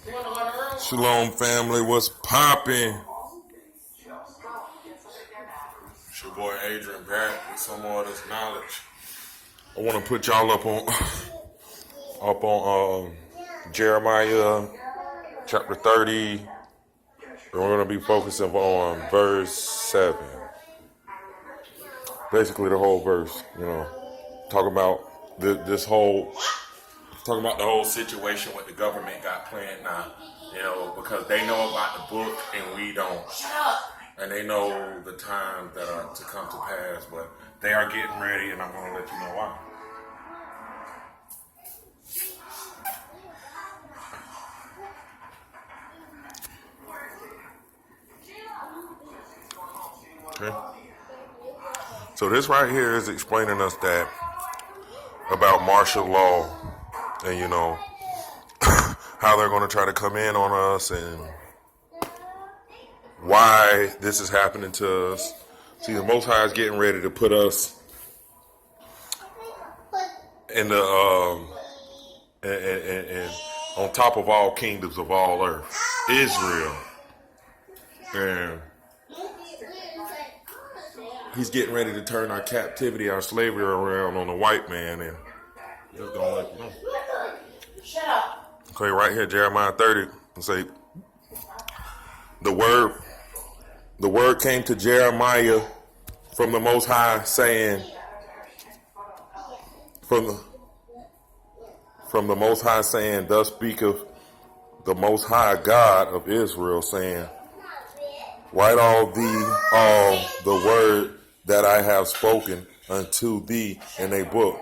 Shalom family, what's poppin'? It's your boy Adrian back with some more of this knowledge. I want to put y'all up on Jeremiah chapter 30. And we're going to be focusing on verse 7. Basically the whole verse, talking about talking about the whole situation what the government got planned now, because they know about the book and we don't. And they know the times that are to come to pass, but they are getting ready, and I'm going to let you know why. Okay. So this right here is explaining us that about martial law and, how they're going to try to come in on us and why this is happening to us. See, the Most High is getting ready to put us in the and on top of all kingdoms of all earth, Israel, and He's getting ready to turn our captivity, our slavery around on the white man, and just gonna let you know. Shut up. Okay, right here, Jeremiah 30, and say the word came to Jeremiah from the Most High, saying, from the Most High saying, thus speaketh the Most High God of Israel, saying, write all the word that I have spoken unto thee in a book.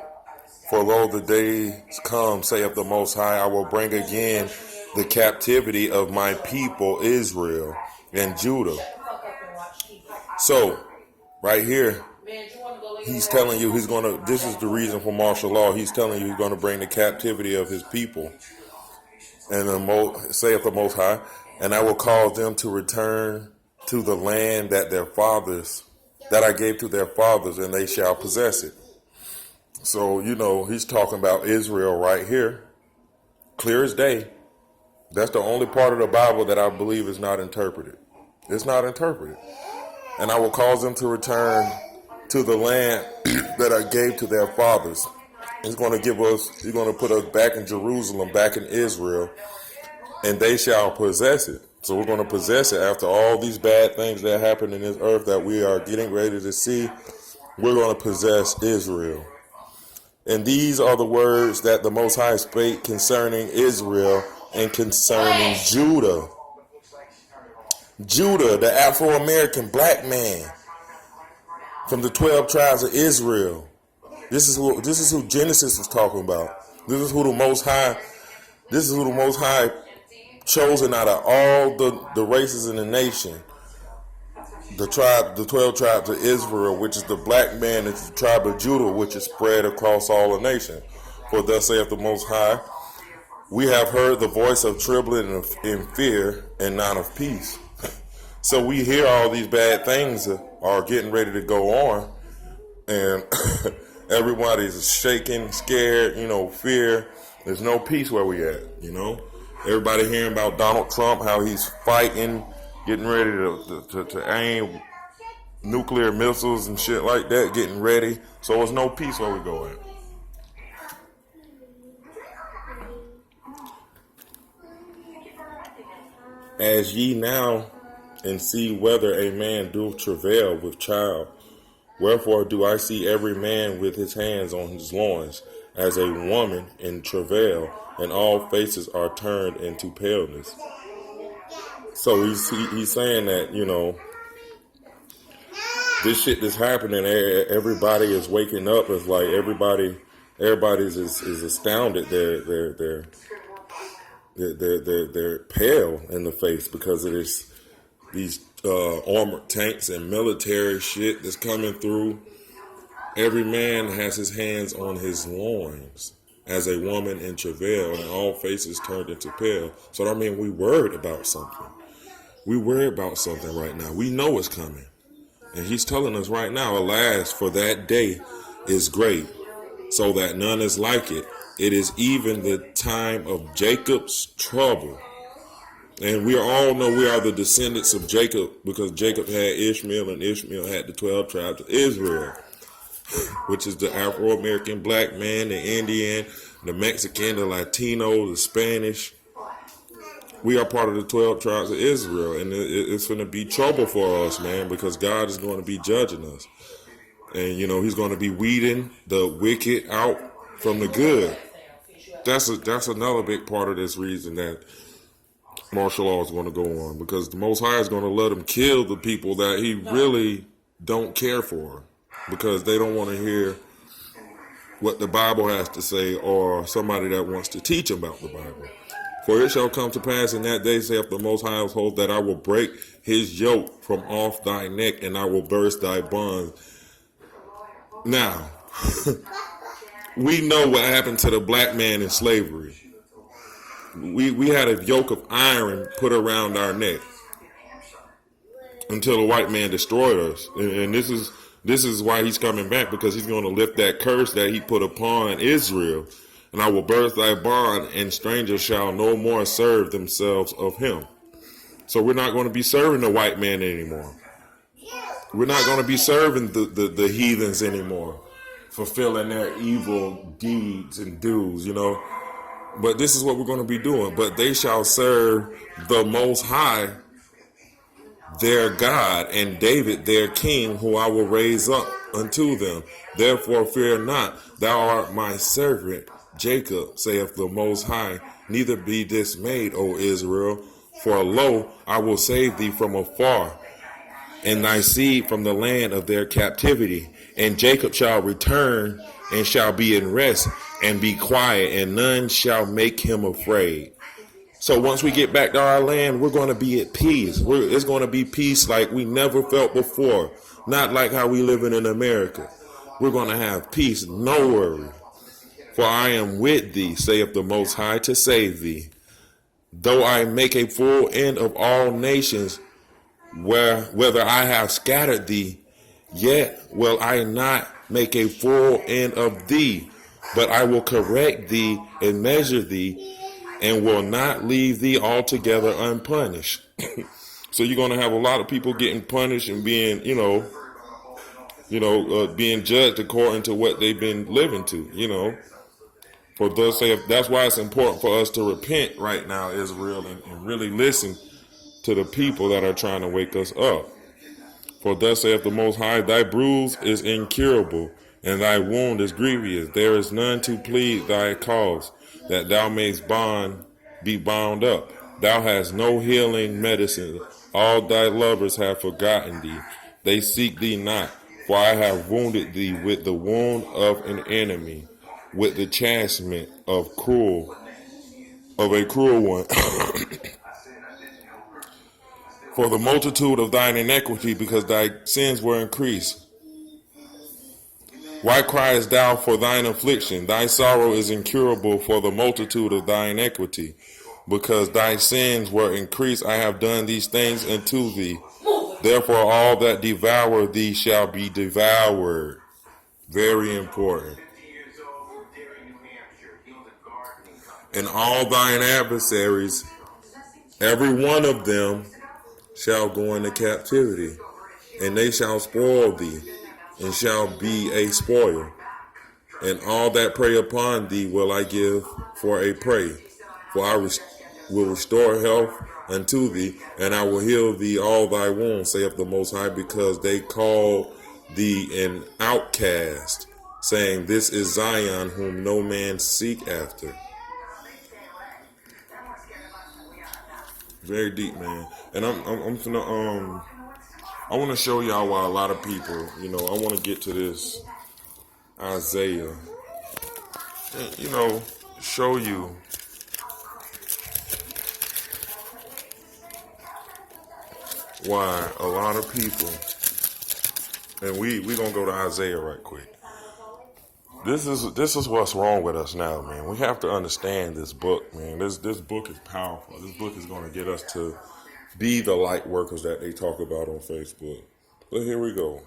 For lo, the days come, saith the Most High, I will bring again the captivity of my people Israel and Judah. So, right here, he's telling you this is the reason for martial law. He's telling you he's going to bring the captivity of his people. And saith the Most High, and I will cause them to return to the land that I gave to their fathers, and they shall possess it. So, he's talking about Israel right here. Clear as day. That's the only part of the Bible that I believe is not interpreted. It's not interpreted. And I will cause them to return to the land that I gave to their fathers. He's going to put us back in Jerusalem, back in Israel, and they shall possess it. So we're going to possess it after all these bad things that happen in this earth that we are getting ready to see. We're going to possess Israel. And these are the words that the Most High spake concerning Israel and concerning Judah. Judah, the Afro-American black man from the 12 tribes of Israel. This is who Genesis is talking about. This is who the Most High chosen out of all the races in the nation. The 12 tribes of Israel, which is the black man, is the tribe of Judah, which is spread across all the nation. For thus saith the Most High, we have heard the voice of trembling and in fear and not of peace. So we hear all these bad things are getting ready to go on, and everybody's shaking, scared, fear. There's no peace where we at, Everybody hearing about Donald Trump, how he's fighting, getting ready to aim nuclear missiles and shit like that, getting ready. So there's no peace where we go at. As ye now and see whether a man do travail with child, wherefore do I see every man with his hands on his loins, as a woman in travail, and all faces are turned into paleness. So he's saying that, this shit that's happening, everybody is waking up. It's like everybody's is astounded. They're pale in the face because of these armored tanks and military shit that's coming through. Every man has his hands on his loins as a woman in travail, and all faces turned into pale. So I mean, we worried about something. We worry about something right now. We know it's coming. And he's telling us right now, alas, for that day is great, so that none is like it. It is even the time of Jacob's trouble, And we all know we are the descendants of Jacob because Jacob had Ishmael and Ishmael had the 12 tribes of Israel, which is the Afro-American black man, the Indian, the Mexican, the Latino, the Spanish. We are part of the 12 tribes of Israel, and it's going to be trouble for us, man, because God is going to be judging us. And, you know, he's going to be weeding the wicked out from the good. That's another big part of this reason that martial law is going to go on, because the Most High is going to let him kill the people that he really don't care for, because they don't want to hear what the Bible has to say or somebody that wants to teach about the Bible. For it shall come to pass in that day, saith the Most High of hosts, that I will break his yoke from off thy neck, and I will burst thy bonds. Now, we know what happened to the black man in slavery. We had a yoke of iron put around our neck until the white man destroyed us. And this is why he's coming back, because he's going to lift that curse that he put upon Israel. And I will burst thy bond, and strangers shall no more serve themselves of him. So we're not going to be serving the white man anymore. We're not going to be serving the heathens anymore, fulfilling their evil deeds and dues, you know. But this is what we're going to be doing. But they shall serve the Most High, their God, and David, their king, who I will raise up unto them. Therefore fear not, thou art my servant Jacob, saith the Most High. Neither be dismayed, O Israel, for lo, I will save thee from afar, and thy seed from the land of their captivity. And Jacob shall return, and shall be in rest, and be quiet, and none shall make him afraid. So once we get back to our land, we're going to be at peace. It's going to be peace like we never felt before. Not like how we living in America. We're going to have peace, no worry. For I am with thee, saith the Most High, to save thee. Though I make a full end of all nations, whether I have scattered thee, yet will I not make a full end of thee, but I will correct thee and measure thee, and will not leave thee altogether unpunished. So you're going to have a lot of people getting punished and being, being judged according to what they've been living to, For thus saith, that's why it's important for us to repent right now, Israel, and really listen to the people that are trying to wake us up. For thus saith the Most High, thy bruise is incurable, and thy wound is grievous. There is none to plead thy cause, that thou mayst be bound up. Thou hast no healing medicine. All thy lovers have forgotten thee. They seek thee not, for I have wounded thee with the wound of an enemy, with the chastisement of a cruel one. For the multitude of thine iniquity, because thy sins were increased. Why criest thou for thine affliction? Thy sorrow is incurable for the multitude of thy iniquity, because thy sins were increased. I have done these things unto thee. Therefore all that devour thee shall be devoured. Very important. And all thine adversaries, every one of them, shall go into captivity, and they shall spoil thee, and shall be a spoil. And all that prey upon thee will I give for a prey. For I will restore health unto thee, and I will heal thee all thy wounds, saith the Most High, because they called thee an outcast, saying, This is Zion, whom no man seek after. Very deep, man. And I'm gonna I want to show y'all why a lot of people, I want to get to this Isaiah, and, show you why a lot of people, and we gonna go to Isaiah right quick. This is what's wrong with us now, man. We have to understand this book, man. This book is powerful. This book is going to get us to be the light workers that they talk about on Facebook. But here we go.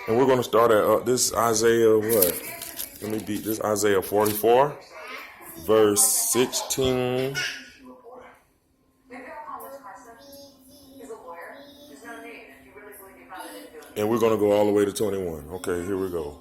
And we're going to start at this Isaiah what? Let me beat this Isaiah 44, verse 16. And we're going to go all the way to 21. Okay, here we go.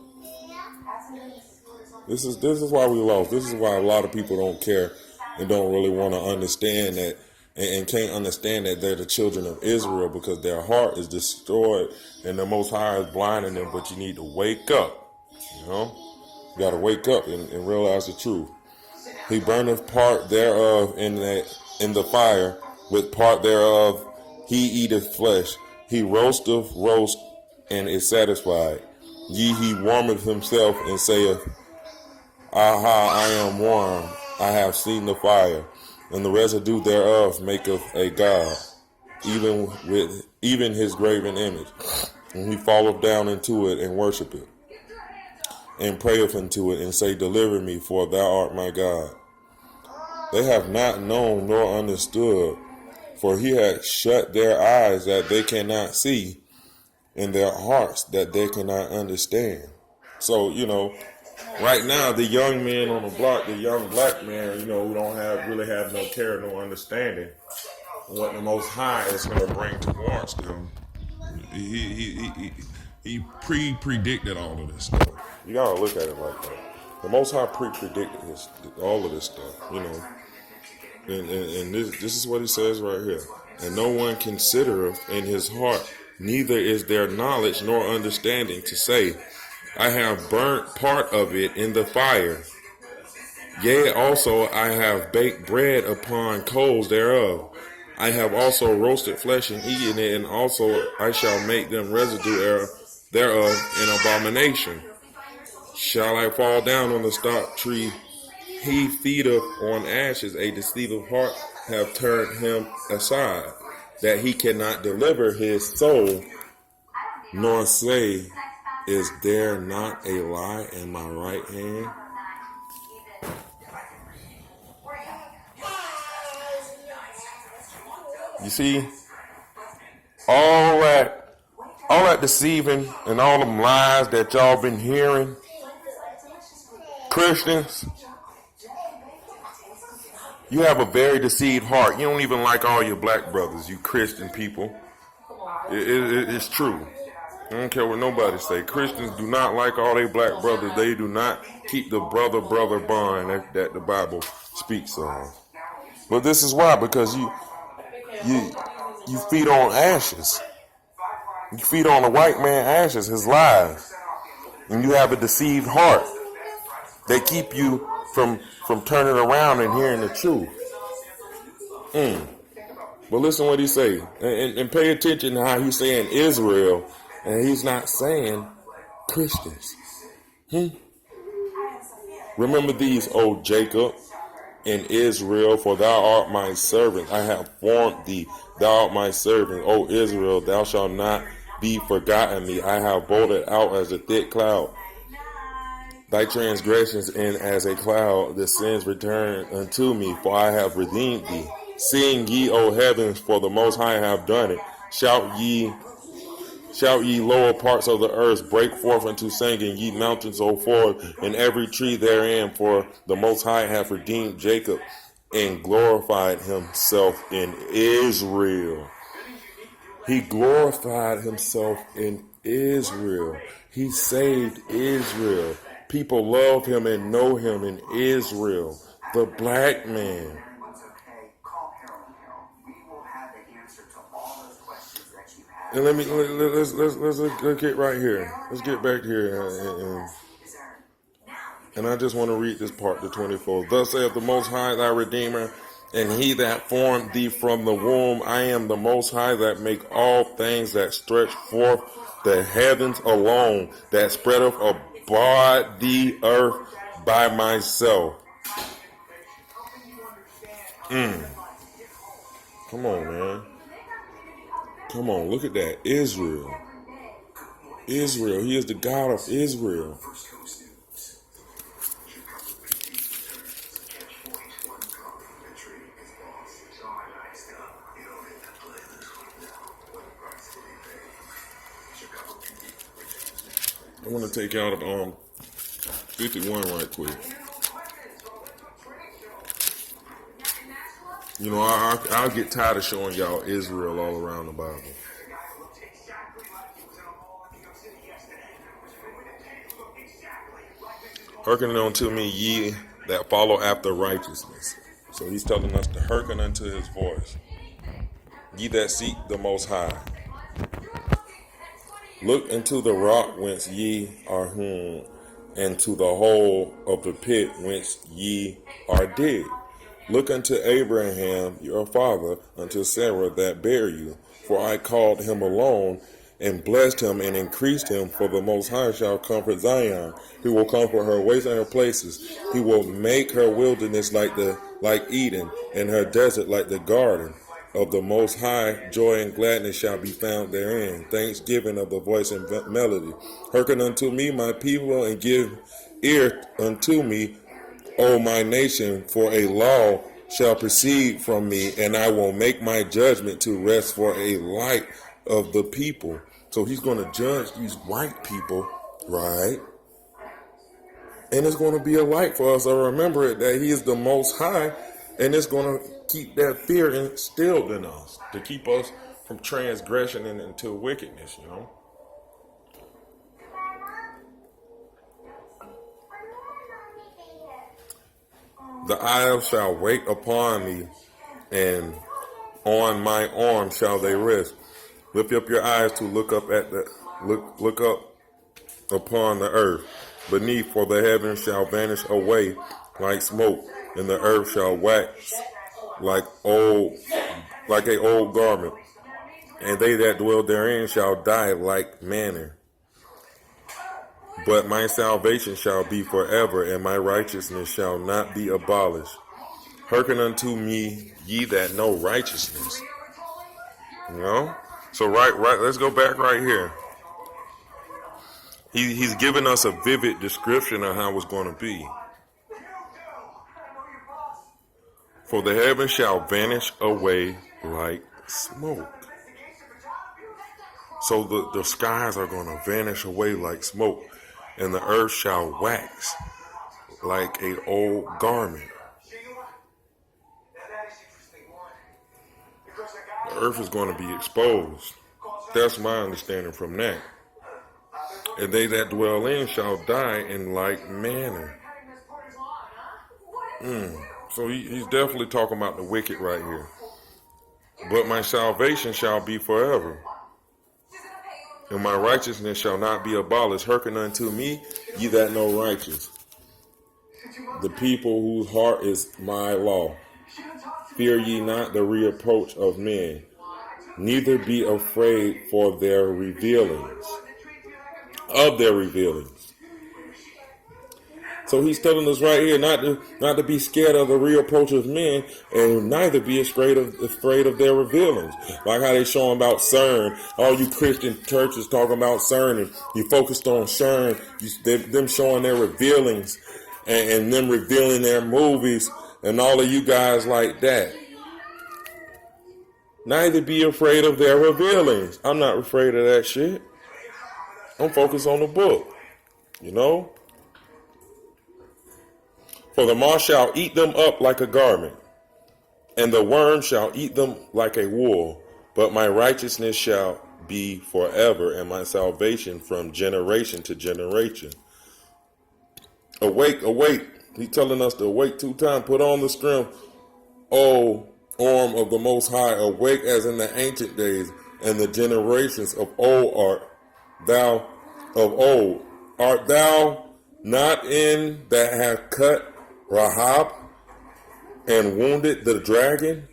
This is why we lost. This is why a lot of people don't care and don't really want to understand that and can't understand that they're the children of Israel, because their heart is destroyed and the Most High is blinding them. But you need to wake up. You know, you got to wake up and realize the truth. He burneth part thereof in the fire, with part thereof he eateth flesh. He roasteth roast and is satisfied. He warmeth himself and saith, Aha, I am warm. I have seen the fire, and the residue thereof maketh a god, even his graven image. And he falleth down into it and worshipeth, and prayeth unto it, and say, Deliver me, for thou art my God. They have not known nor understood, for he hath shut their eyes that they cannot see, and their hearts that they cannot understand. So, right now, the young men on the block, the young black man, who don't really have no care, no understanding of what the Most High is going to bring towards them. He predicted all of this stuff. You gotta look at it like that. The Most High predicted all of this stuff, And this is what he says right here. And no one considereth in his heart, neither is there knowledge nor understanding to say, I have burnt part of it in the fire. Yea, also I have baked bread upon coals thereof. I have also roasted flesh and eaten it, and also I shall make them residue thereof an abomination. Shall I fall down on the stock tree? He feedeth on ashes. A deceitful heart have turned him aside, that he cannot deliver his soul, nor say, Is there not a lie in my right hand? You see, all that deceiving and all them lies that y'all been hearing, Christians, you have a very deceived heart. You don't even like all your black brothers, you Christian people. It's true. I don't care what nobody say. Christians do not like all their black brothers. They do not keep the brother bond that the Bible speaks of. But this is why, because you feed on ashes. You feed on the white man ashes, his lies. And you have a deceived heart. They keep you from turning around and hearing the truth. But listen what he say. And pay attention to how he's saying Israel, and he's not saying Christians. Remember these, O Jacob and Israel, for thou art my servant. I have formed thee. Thou art my servant. O Israel, thou shalt not be forgotten me. I have bolted out as a thick cloud. Thy transgressions in as a cloud, the sins return unto me, for I have redeemed thee. Sing ye, O heavens, for the Most High have done it. Shout ye lower parts of the earth, break forth into singing, ye mountains, O forth, and every tree therein, for the Most High hath redeemed Jacob, and glorified himself in Israel. He glorified himself in Israel. He saved Israel. People love him and know him in Israel. The black man. And let's get right here. Let's get back here. And I just want to read this part, the 24th. Thus saith the Most High, thy Redeemer, and he that formed thee from the womb. I am the Most High that make all things, that stretch forth the heavens alone, that spreadeth abroad the earth by myself. Come on, man. Come on, look at that. Israel. He is the God of Israel. I want to take out 51 right quick. You know, I'll get tired of showing y'all Israel all around the Bible. Hearken unto me, ye that follow after righteousness. So he's telling us to hearken unto his voice. Ye that seek the Most High. Look into the rock whence ye are hewn, and to the hole of the pit whence ye are digged. Look unto Abraham your father, unto Sarah that bare you. For I called him alone, and blessed him, and increased him. For the Most High shall comfort Zion. He will comfort her ways and her places. He will make her wilderness like Eden, and her desert like the garden of the Most High. Joy and gladness shall be found therein. Thanksgiving of the voice and melody. Hearken unto me, my people, and give ear unto me, O my nation, for a law shall proceed from me, and I will make my judgment to rest for a light of the people. So he's going to judge these white people, right? And it's going to be a light for us to remember it, that he is the Most High, and it's going to keep that fear instilled in us, to keep us from transgression and into wickedness, you know? The eyes shall wait upon me, and on my arm shall they rest. Lift up your eyes to look up at look up upon the earth beneath, for the heavens shall vanish away like smoke, and the earth shall wax like a old garment, and they that dwell therein shall die like manner. But my salvation shall be forever, and my righteousness shall not be abolished. Hearken unto me, ye that know righteousness. You know? So right, let's go back right here. He's given us a vivid description of how it's going to be. For the heavens shall vanish away like smoke. So the skies are going to vanish away like smoke, and the earth shall wax like an old garment. The earth is going to be exposed. That's my understanding from that. And they that dwell in shall die in like manner. So he's definitely talking about the wicked right here. But my salvation shall be forever, and my righteousness shall not be abolished. Hearken unto me, ye that know righteous, the people whose heart is my law. Fear ye not the reproach of men, neither be afraid for their revealings, of their revealings. So he's telling us right here not to be scared of the reproach of men, and neither be afraid of their revealings. Like how they show about CERN. All you Christian churches talking about CERN, and you focused on CERN, them showing their revealings, and them revealing their movies, and all of you guys like that. Neither be afraid of their revealings. I'm not afraid of that shit. I'm focused on the book, you know? For the moth shall eat them up like a garment, and the worm shall eat them like a wool. But my righteousness shall be forever, and my salvation from generation to generation. Awake, awake. He's telling us to awake 2 times. Put on the strength, O arm of the Most High. Awake as in the ancient days, and the generations of old art thou of old. Art thou not in that have cut Rahab and wounded the dragon?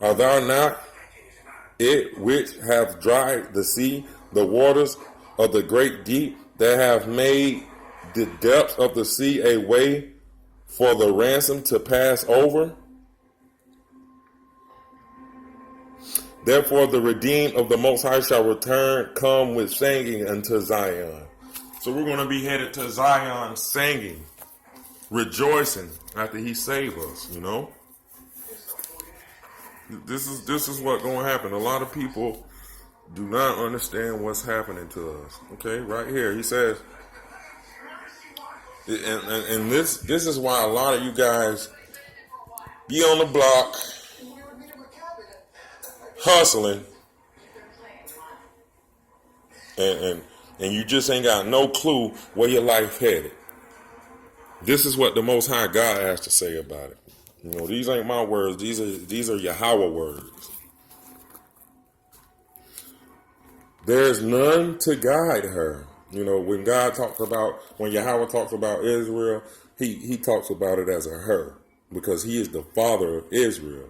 Art thou not it which have dried the sea, the waters of the great deep, that have made the depths of the sea a way for the ransom to pass over? Therefore the redeemed of the Most High shall return, come with singing unto Zion. So we're going to be headed to Zion singing, rejoicing after he saved us, you know. This is what's going to happen. A lot of people, do not understand what's happening to us. Okay, right here he says, and this is why a lot of you guys be on the block hustling, and you just ain't got no clue where your life headed. This is what the Most High God has to say about it. You know, these ain't my words. These are Yahweh words. There's none to guide her. You know, when Yahweh talks about Israel, he talks about it as a her, because he is the father of Israel.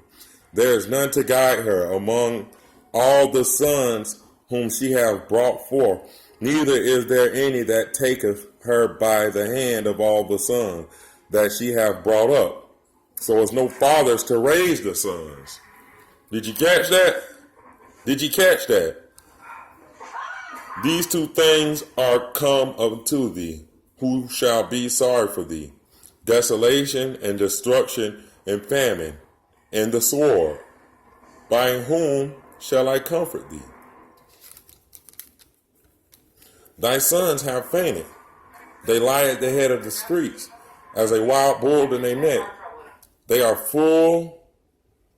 There is none to guide her among all the sons whom she hath brought forth. Neither is there any that taketh her by the hand of all the sons that she hath brought up. So there's no fathers to raise the sons. Did you catch that? Did you catch that? These two things are come unto thee. Who shall be sorry for thee? Desolation and destruction and famine and the sword. By whom shall I comfort thee? Thy sons have fainted. They lie at the head of the streets as a wild bull in their neck. They are full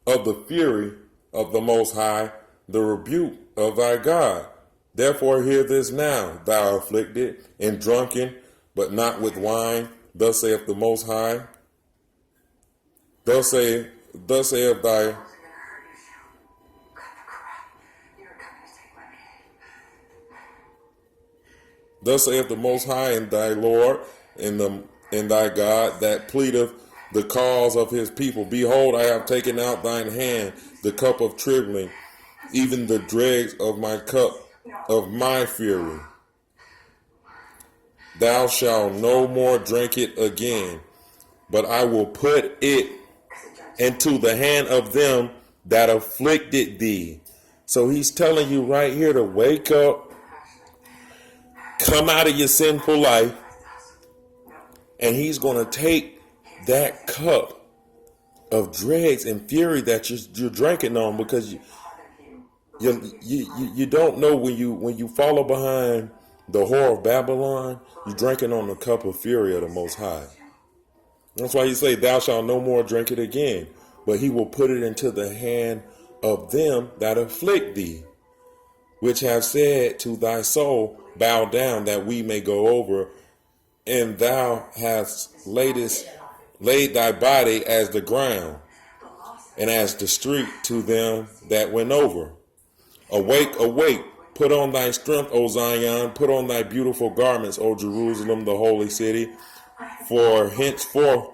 of the fury of the Most High, the rebuke of thy God. Therefore hear this now, thou afflicted and drunken, but not with wine. Thus saith the Most High. Thus saith thy Thus saith the Most High and thy Lord and thy God that pleadeth the cause of his people. Behold, I have taken out thine hand the cup of tribulation, even the dregs of my cup of my fury. Thou shalt no more drink it again, but I will put it into the hand of them that afflicted thee. So he's telling you right here to wake up, come out of your sinful life, and he's going to take that cup of dregs and fury that you're drinking on, because you don't know when you follow behind the whore of Babylon, you're drinking on the cup of fury of the Most High. That's why he say, thou shalt no more drink it again, but he will put it into the hand of them that afflict thee, which have said to thy soul, bow down that we may go over, and thou hast laid thy body as the ground, and as the street to them that went over. Awake, awake, put on thy strength, O Zion, put on thy beautiful garments, O Jerusalem, the holy city, for henceforth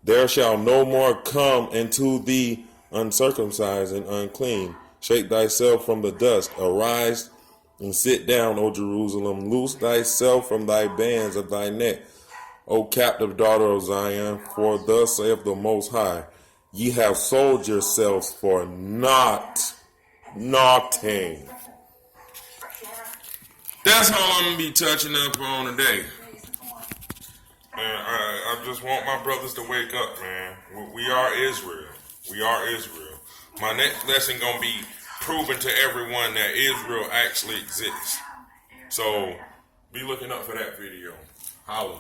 there shall no more come into thee uncircumcised and unclean. Shake thyself from the dust, arise and sit down, O Jerusalem. Loose thyself from thy bands of thy neck, O captive daughter of Zion. For thus saith the Most High, ye have sold yourselves for nothing. That's all I'm going to be touching up on today. I just want my brothers to wake up, man. We are Israel. We are Israel. My next lesson going to be proving to everyone that Israel actually exists. So be looking up for that video. Holla.